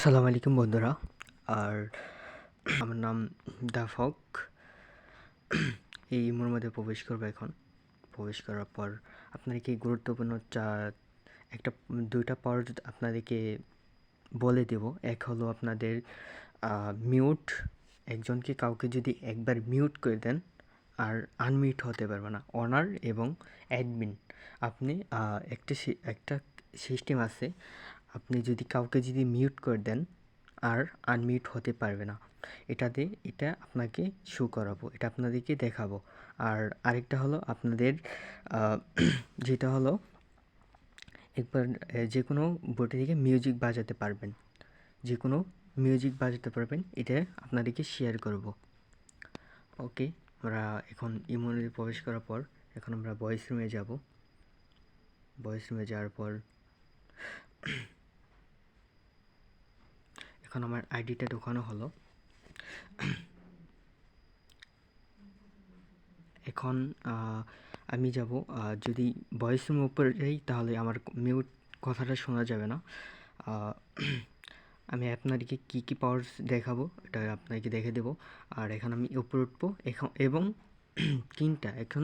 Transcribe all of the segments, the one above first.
আসসালামু আলাইকুম বন্ধুরা। আর আমার নাম দাফক। এই ইমোর মধ্যে প্রবেশ করবো এখন। প্রবেশ করার পর আপনাদেরকে গুরুত্বপূর্ণ একটা দুইটা পাওয়ার আপনাদেরকে বলে দেব। এক হলো আপনাদের মিউট। একজনকে কাউকে যদি একবার মিউট করে দেন আর আনমিউট হতে পারবে না। অনার এবং অ্যাডমিন আপনি একটা সিস্টেম আছে। আপনি যদি কাউকে মিউট করে দেন আর আনমিউট হতে পারবে না। এটা আপনাকে শো করাবো, এটা আপনাদেরকে দেখাবো। আর আরেকটা হলো আপনাদের যেটা হলো একবার যে কোনো বোর্ডে থেকে মিউজিক বাজাতে পারবেন, যে কোনো মিউজিক বাজাতে পারবেন। এটা আপনাদেরকে শেয়ার করব। ওকে, আমরা এখন ইমোতে প্রবেশ করার পর এখন আমরা ভয়েস রুমে যাব। ভয়েস রুমে যাওয়ার পর এখন আমার আইডিটা ঢোকানো হলো। এখন আমি যাব, যদি ভয়েস রুম উপরে যাই তাহলে আমার মিউট কথাটা শোনা যাবে না। আমি আপনাদেরকে কী কী পাওয়ার্স দেখাবো এটা আপনাকে দেখে দেবো। আর এখন আমি উপরে উঠবো এখন এবং তিনটা এখন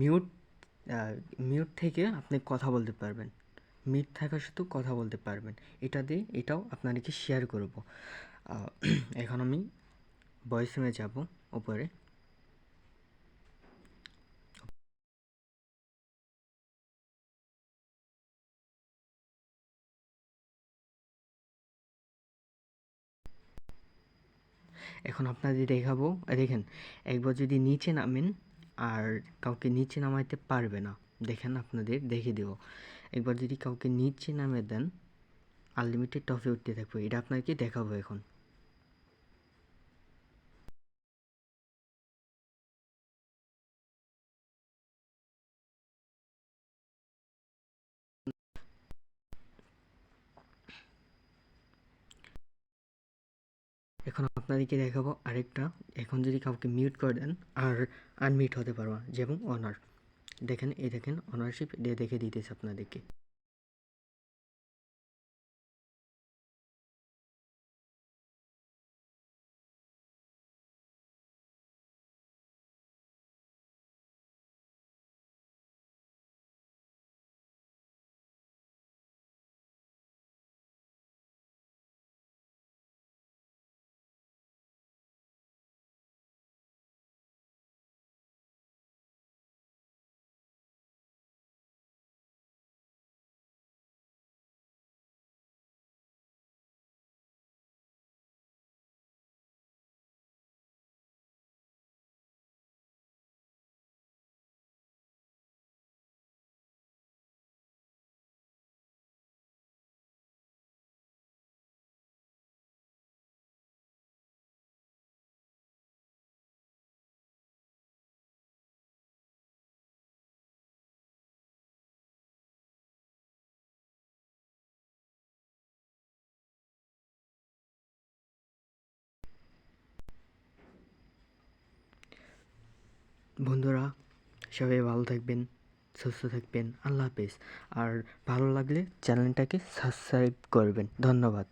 মিউট মিউট থেকে আপনি কথা বলতে পারবেন। মিউট থাকা সত্ত্বেও কথা বলতে পারবেন। এটাও আপনাদেরকে শেয়ার করব। এখন আমি ভয়েস রুমে যাব উপরে। এখন আপনাদের দেখাবো। দেখেন, একবার যদি নিচে নামেন আর কাউকে নিচে নামাইতে পারবে না। দেখেন আপনাদের দেখে দেব। একবার যদি কাউকে নিচে নামিয়ে দেন আনলিমিটেড টপে উঠতে থাকবে। এটা আপনাকে দেখাবো এখন। এখন আপনাদেরকে দেখাবো আরেকটা। এখন যদি কাউকে মিউট করে দেন আর আনমিউট হতে পারবে না, যেমন অনার। দেখেন, এই দেখেন অনারশিপ দেখে দিতেছে আপনাদেরকে। বন্ধুরা, সবাই ভালো থাকবেন, সুস্থ থাকবেন। আল্লাহ হাফেজ। আর ভালো লাগলে চ্যানেলটাকে সাবস্ক্রাইব করবেন। ধন্যবাদ।